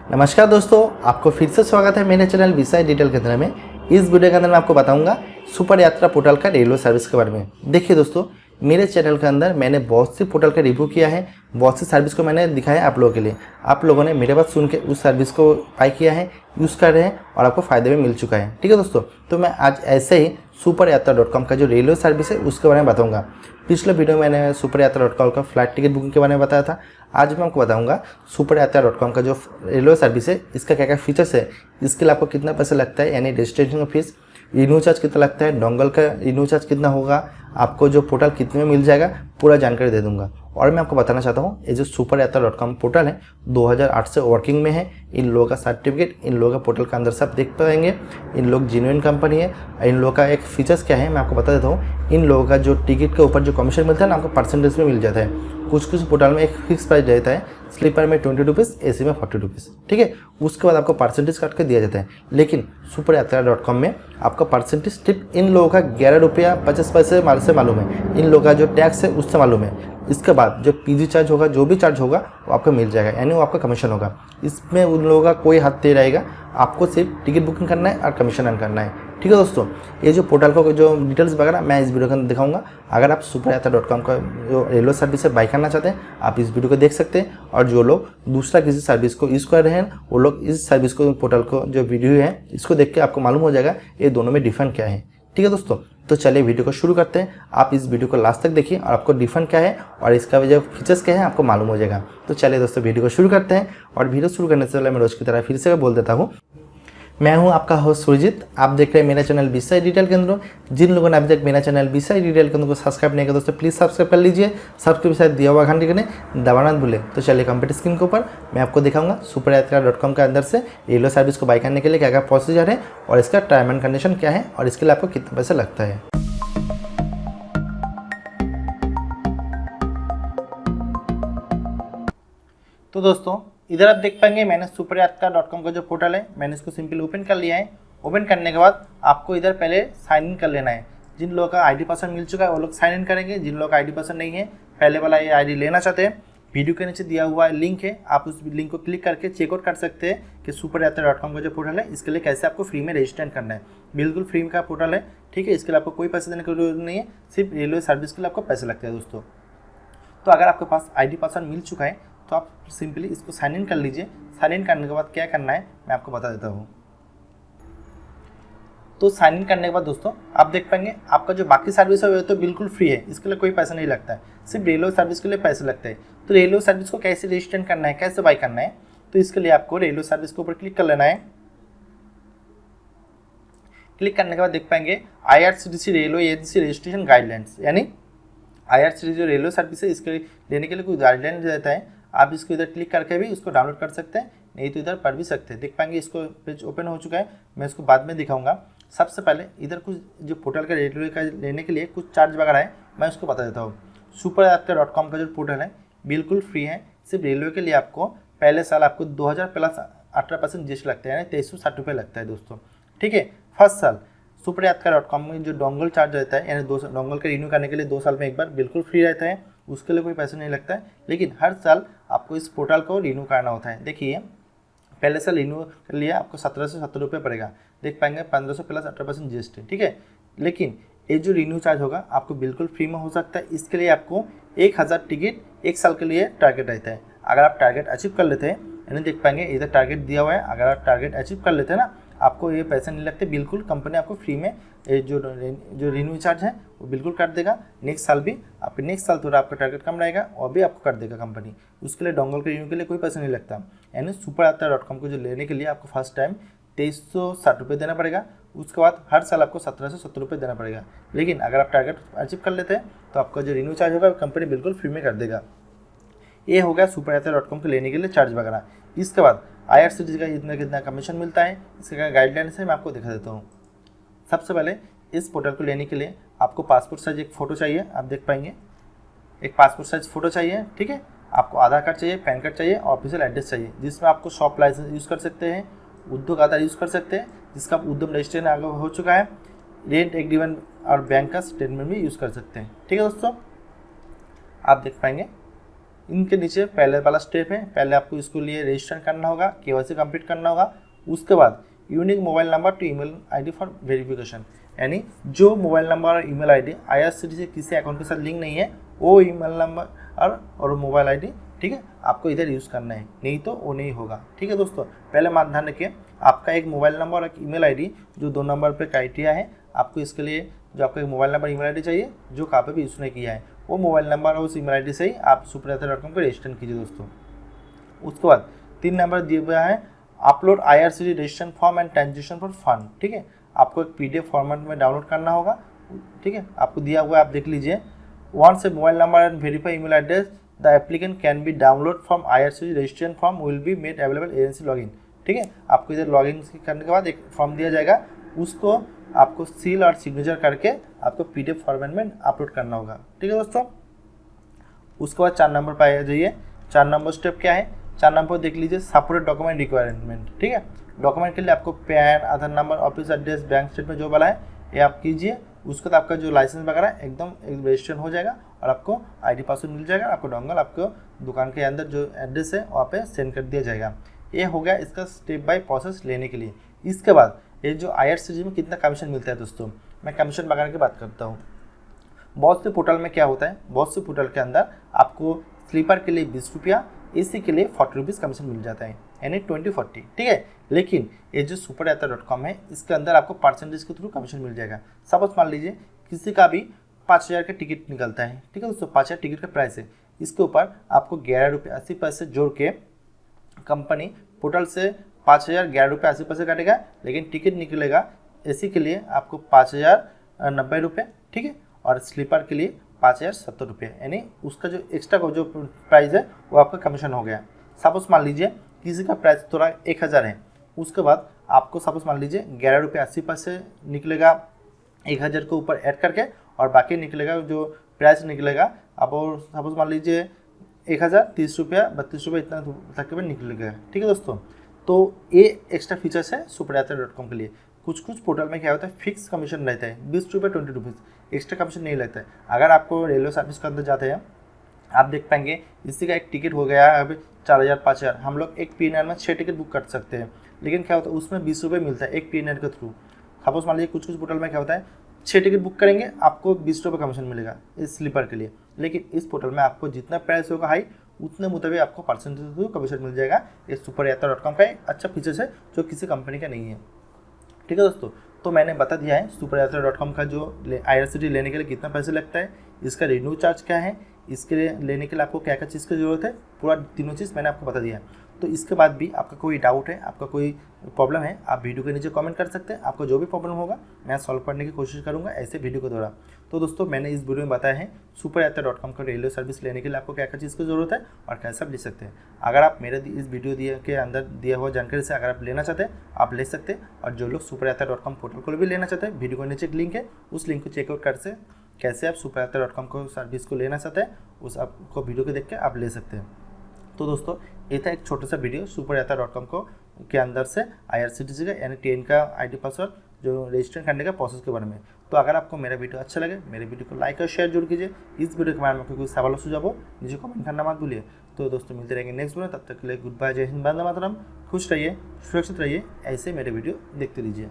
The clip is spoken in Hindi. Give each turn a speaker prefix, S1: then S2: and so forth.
S1: नमस्कार दोस्तों, आपको फिर से स्वागत है मेरे चैनल विषय डिटेल केंद्र में। इस वीडियो के अंदर मैं आपको बताऊंगा सुपर यात्रा पोर्टल का रेलवे सर्विस के बारे में। देखिए दोस्तों, मेरे चैनल के अंदर मैंने बहुत सी पोर्टल का रिव्यू किया है, बहुत सी सर्विस को मैंने दिखाया आप लोगों के लिए। आप लोगों ने मेरे बात सुन के उस सर्विस को बाय किया है, यूज़ कर रहे हैं और आपको फ़ायदे में मिल चुका है। ठीक है दोस्तों, तो मैं आज ऐसे ही superyatra.com का जो रेलवे सर्विस है उसके बारे में बताऊंगा। पिछले वीडियो में मैंने superyatra.com का फ्लाइट टिकट बुकिंग के बारे में बताया था। आज मैं आपको बताऊंगा superyatra.com का जो रेलवे सर्विस है इसका क्या क्या फीचर्स है, इसके लिए आपको कितना पैसा लगता है, यानी रजिस्ट्रेशन का फीस, रिन्यू चार्ज कितना लगता है, डोंगल का रिन्यू चार्ज कितना होगा, आपको जो पोर्टल कितने में मिल जाएगा, पूरा जानकारी दे दूंगा। और मैं आपको बताना चाहता हूँ, ये जो superyatra.com पोर्टल है 2008 से वर्किंग में है। इन लोगों का सर्टिफिकेट, इन लोगों का पोर्टल का अंदर सब देख पाएंगे। इन लोग जेन्युइन कंपनी है। इन लोगों का एक फीचर्स क्या है मैं आपको बता देता हूँ। इन लोगों का जो टिकट के ऊपर जो कमीशन मिलता है ना, आपको परसेंटेज में मिल जाता है। कुछ कुछ पोर्टल में एक फिक्स प्राइस रहता है, स्लीपर में 20 रुपीज़, एसी में 40 रुपीज़। ठीक है, उसके बाद आपको परसेंटेज काट के दिया जाता है। लेकिन superyatra.com में आपका परसेंटेज सिर्फ इन लोगों का 11 रुपया 50 पैसे से मालूम है। इन लोगों का जो टैक्स है उससे मालूम है। इसके बाद जो पीजी चार्ज होगा, जो भी चार्ज होगा वो आपको मिल जाएगा, यानी वो आपका कमीशन होगा। इसमें उन लोगों का कोई हाथ नहीं रहेगा। आपको सिर्फ टिकट बुकिंग करना है और कमीशन अर्न करना है। ठीक है दोस्तों, ये जो पोर्टल को जो डिटेल्स वगैरह मैं इस वीडियो के अंदर दिखाऊंगा। अगर आप superyatra.com का जो रेलवे सर्विस से बाय करना चाहते हैं, आप इस वीडियो को देख सकते हैं। और जो लोग दूसरा किसी सर्विस को यूज़ कर रहे हैं, वो लोग इस सर्विस को, पोर्टल को जो वीडियो है इसको देख के आपको मालूम हो जाएगा ये दोनों में डिफरेंट क्या है। ठीक है दोस्तों, तो चलिए वीडियो को शुरू करते हैं। आप इस वीडियो को लास्ट तक देखिए और आपको डिफरेंट क्या है और इसका जो फीचर्स क्या है आपको मालूम हो जाएगा। तो चलिए दोस्तों वीडियो को शुरू करते हैं। और वीडियो शुरू करने से पहले मैं रोज़ की तरह फिर से बोल देता हूँ, मैं हूं आपका होस्ट सुरजीत। आप देख रहे हैं मेरा चैनल विषय डिटेल केंद्र। जिन लोगों ने अभी तक मेरा चैनल विषय डिटेल केंद्र को सब्सक्राइब नहीं किया दोस्तों, प्लीज़ सब्सक्राइब कर लीजिए। सब्सक्राइब साथ दिया हुआ घंटे के दबाना न भूलें। तो चलिए कंप्यूटर स्क्रीन के ऊपर मैं आपको दिखाऊंगा superyatra.com के अंदर से रेलवे सर्विस को बाय करने के लिए क्या क्या प्रोसीजर है और इसका टर्म एंड कंडीशन क्या है और इसके लिए आपको कितना पैसा लगता है। तो दोस्तों, इधर आप देख पाएंगे मैंने superyatra.com का जो पोर्टल है मैंने इसको सिंपली ओपन कर लिया है। ओपन करने के बाद आपको इधर पहले साइन इन कर लेना है। जिन लोगों का आईडी पासवर्ड मिल चुका है वो लोग साइन इन करेंगे। जिन लोगों का आईडी पासवर्ड नहीं है, पहले वाला ये आईडी लेना चाहते हैं, वीडियो के नीचे दिया हुआ लिंक है, आप उस लिंक को क्लिक करके चेकआउट कर सकते हैं कि superyatra.com का जो पोर्टल है इसके लिए कैसे आपको फ्री में रजिस्टर करना है। बिल्कुल फ्री का पोर्टल है। ठीक है, इसके लिए आपको कोई पैसे देने की जरूरत नहीं है, सिर्फ रेलवे सर्विस के लिए आपको पैसे लगते हैं दोस्तों। तो अगर आपके पास आईडी पासवर्ड मिल चुका है तो आप सिंपली इसको साइन इन कर लीजिए। साइन इन करने के बाद क्या करना है मैं आपको बता देता हूँ। तो साइन इन करने के बाद दोस्तों आप देख पाएंगे आपका जो बाकी सर्विस है वो तो बिल्कुल फ्री है, इसके लिए कोई पैसा नहीं लगता है, सिर्फ रेलवे सर्विस के लिए पैसे लगते हैं। तो रेलवे सर्विस को कैसे रजिस्टर करना है, कैसे बाय करना है, तो इसके लिए आपको रेलवे सर्विस के ऊपर क्लिक कर लेना है। क्लिक करने के बाद देख पाएंगे IRCTC railway agency registration guidelines, यानी IRCTC जो रेलवे सर्विस है इसके लेने के लिए कुछ गाइडलाइन रहता है। आप इसको इधर क्लिक करके भी इसको डाउनलोड कर सकते हैं, नहीं तो इधर पढ़ भी सकते हैं। देख पाएंगे इसको पेज ओपन हो चुका है, मैं इसको बाद में दिखाऊंगा। सबसे पहले इधर कुछ जो पोर्टल का रेलवे का लेने के लिए कुछ चार्ज वगैरह है, मैं उसको बता देता हूँ। superyatra.com का जो पोर्टल है बिल्कुल फ्री है। सिर्फ रेलवे के लिए आपको पहले साल आपको 2000 प्लस 18% जीएसटी लगता है, यानी 2360 रुपये लगता है दोस्तों। ठीक है, फर्स्ट साल superyatra.com में जो डोंगल चार्ज रहता है, यानी डोंगल का रिन्यू करने के लिए 2 साल में एक बार बिल्कुल फ्री रहता है, उसके लिए कोई पैसा नहीं लगता है। लेकिन हर साल आपको इस पोर्टल को रिन्यू करना होता है। देखिए पहले साल रिन्यू के लिए आपको 1770 रुपये पड़ेगा। देख पाएंगे 1500 प्लस 18% जीएसटी। ठीक है, लेकिन ये जो रिन्यू चार्ज होगा आपको बिल्कुल फ्री में हो सकता है। इसके लिए आपको 1000 टिकट 1 साल के लिए टारगेट रहता है। अगर आप टारगेट अचीव कर लेते हैं, यानी देख पाएंगे इधर टारगेट दिया हुआ है, अगर आप टारगेट अचीव कर लेते हैं ना, आपको ये पैसे नहीं लगते, बिल्कुल कंपनी आपको फ्री में जो रिन्यू चार्ज है वो बिल्कुल कर देगा। नेक्स्ट साल भी आपके नेक्स्ट साल थोड़ा आपका टारगेट कम रहेगा और भी आपको कर देगा कंपनी। उसके लिए डोंगल के रिन्यू के लिए कोई पैसा नहीं लगता। यानी superyatra.com को जो लेने के लिए आपको फर्स्ट टाइम 2360 रुपये देना पड़ेगा, उसके बाद हर साल आपको 1770 रुपये देना पड़ेगा। लेकिन अगर आप टारगेट अचीव कर लेते हैं तो आपका जो रिन्यू चार्ज होगा कंपनी बिल्कुल फ्री में कर देगा। ये हो गया superyatra.com को लेने के लिए चार्ज वगैरह। इसके बाद IRCTC का कितना कमीशन मिलता है, इसका क्या गाइडलाइंस है मैं आपको दिखा देता हूँ। सबसे पहले इस पोर्टल को लेने के लिए आपको पासपोर्ट साइज एक फ़ोटो चाहिए। आप देख पाएंगे एक पासपोर्ट साइज फ़ोटो चाहिए। ठीक है, आपको आधार कार्ड चाहिए, पैन कार्ड चाहिए और ऑफिशियल एड्रेस चाहिए, जिसमें आपको शॉप लाइसेंस यूज़ कर सकते हैं, उद्योग आधार यूज़ कर सकते हैं, जिसका उद्यम रजिस्ट्रेशन आगे हो चुका है, रेंट एग्रीमेंट और बैंक का स्टेटमेंट भी यूज़ कर सकते हैं। ठीक है दोस्तों, आप देख पाएंगे इनके नीचे पहले वाला स्टेप है, पहले आपको इसको लिए रजिस्टर करना होगा, केवाईसी कंप्लीट करना होगा। उसके बाद unique mobile number two email ID for verification, यानी जो मोबाइल नंबर और ईमेल आईडी IRCTC से किसी अकाउंट के साथ लिंक नहीं है वो ईमेल नंबर और मोबाइल आईडी, ठीक है, आपको इधर यूज़ करना है, नहीं तो वो नहीं होगा। ठीक है दोस्तों, पहले मान ध्यान रखिए, आपका एक मोबाइल नंबर और एक ईमेल आईडी जो 2 नंबर पे क्राइटेरिया है, आपको इसके लिए जो आपका एक मोबाइल नंबर ईमेल आईडी चाहिए जो कहाँ पे भी यूज़ नहीं किया है, वो मोबाइल नंबर और उस ईमेल आईडी से ही आप superyatra.com पर रजिस्टर कीजिए दोस्तों। उसके बाद 3 नंबर दिया हुआ है, upload IRCTC registration form and transaction for fund, ठीक है, आपको एक PDF फॉर्मेट में डाउनलोड करना होगा, ठीक है, आपको दिया हुआ है, आप देख लीजिए। Once a mobile number and verify email address the applicant can be download from IRCTC registration form will be made available agency login, ठीक है, आपको इधर लॉगिन करने के बाद एक फॉर्म दिया जाएगा, उसको आपको सील और सिग्नेचर करके आपको PDF फॉर्मेट में अपलोड करना होगा। ठीक है दोस्तों, उसके बाद 4 नंबर पर आ जाइए। 4 नंबर स्टेप क्या है, 4 नंबर देख लीजिए, सपोर्टेड डॉक्यूमेंट रिक्वायरमेंट, ठीक है, डॉक्यूमेंट के लिए आपको PAN, Aadhaar number, office address, bank statement जो वाला है ये आप कीजिए। उसके बाद आपका जो लाइसेंस वगैरह एकदम रजिस्ट्रेशन हो जाएगा और आपको ID पासवर्ड मिल जाएगा, आपको डोंगल आपको दुकान के अंदर जो एड्रेस है वहाँ पे सेंड कर दिया जाएगा। ये हो गया इसका स्टेप बाय प्रोसेस लेने के लिए। इसके बाद ये जो IRCTC में कितना कमीशन मिलता है दोस्तों, मैं कमीशन वगैरह की बात करता हूँ। बहुत से पोर्टल में क्या होता है, बहुत से पोर्टल के अंदर आपको स्लीपर के लिए 20 रुपया, AC के लिए 40 रुपीज़ कमीशन मिल जाता है, यानी 20-40, ठीक है। लेकिन ये जो superyatra.com है इसके अंदर आपको परसेंटेज के थ्रू कमीशन मिल जाएगा। सपोज मान लीजिए किसी का भी 5000 का टिकट निकलता है, ठीक है दोस्तों, 5000 टिकट का प्राइस है, इसके ऊपर आपको 11 रुपये 80 पैसे जोड़ के कंपनी पोर्टल से 5000 11 रुपये 80 पैसे काटेगा, लेकिन टिकट निकलेगा AC के लिए आपको 5090 रुपये, ठीक है, और स्लीपर के लिए 5070 रुपये, यानी उसका जो एक्स्ट्रा का जो प्राइस है वो आपका कमीशन हो गया। सपोज मान लीजिए किसी का प्राइस थोड़ा 1000 है, उसके बाद आपको सपोज मान लीजिए 11 रुपये 80 पैसे निकलेगा 1000 के ऊपर ऐड करके, और बाकी निकलेगा जो प्राइस निकलेगा अब, और सपोज मान लीजिए 1030 रुपया 32 रुपये इतना तकरीबन निकलेगा। ठीक है दोस्तों, तो ये एक्स्ट्रा फीचर्स है superyatra.com के लिए। कुछ पोर्टल में क्या होता है, फिक्स कमीशन रहता है 20 रुपये 20 रुपीज़, एक्स्ट्रा कमीशन नहीं रहता है। अगर आपको रेलवे सर्विस के अंदर जाते हैं आप देख पाएंगे इसी का एक टिकट हो गया है अभी 4000 5000, हम लोग एक PNR में 6 टिकट बुक कर सकते हैं, लेकिन क्या होता है उसमें 20 रुपये मिलता है एक PNR के थ्रू। सपोज मान लीजिए कुछ पोर्टल में क्या होता है 6 टिकट बुक करेंगे आपको 20 रुपये कमीशन मिलेगा इस स्लीपर के लिए, लेकिन इस पोर्टल में आपको जितना प्राइस होगा हाई उतने मुताबिक आपको परसेंटेज थ्रू कमीशन मिल जाएगा। ये superyatra.com का एक अच्छा फीचर्स है जो किसी कंपनी का नहीं है। ठीक है दोस्तों, तो मैंने बता दिया है superyatra.com का जो IRCTC लेने के लिए कितना पैसे लगता है, इसका रिन्यू चार्ज क्या है, इसके लिए लेने के लिए आपको क्या क्या चीज़ की ज़रूरत है, पूरा तीनों चीज़ मैंने आपको बता दिया है। तो इसके बाद भी आपका कोई डाउट है, आपका कोई प्रॉब्लम है, आप वीडियो के नीचे कमेंट कर सकते हैं। आपको जो भी प्रॉब्लम होगा मैं सॉल्व करने की कोशिश करूँगा ऐसे वीडियो के द्वारा। तो दोस्तों मैंने इस वीडियो में बताया है superyatra.com का रेलवे सर्विस लेने के लिए आपको क्या क्या चीज़ की ज़रूरत है और कैसे आप ले सकते हैं। अगर आप मेरे इस वीडियो के अंदर दिया हुआ जानकारी से अगर आप लेना चाहते हैं आप ले सकते हैं, और जो लोग superyatra.com पोर्टल को भी लेना चाहते हैं वीडियो के नीचे एक लिंक है, उस लिंक को चेकआउट कर से कैसे आप superyatra.com को सर्विस को लेना चाहते हैं उस आपको वीडियो को देख के आप ले सकते हैं। तो दोस्तों ये था एक छोटा सा वीडियो superyatra.com को के अंदर से IRCTC का यानी ट्रेन का ID पासवर्ड जो रजिस्टर करने का प्रोसेस के बारे में। तो अगर आपको मेरा वीडियो अच्छा लगे मेरे वीडियो को लाइक और शेयर जरूर कीजिए। इस वीडियो के बारे में आपको कोई सवाल सुझाव हो नीचे कमेंट करना मत भूलिए। तो दोस्तों मिलते रहेंगे नेक्स्ट वीडियो, तब तक के लिए गुड बाय, जय हिंद, वंदे मातरम। खुश रहिए, सुरक्षित रहिए, ऐसे मेरे वीडियो देखते रहिए।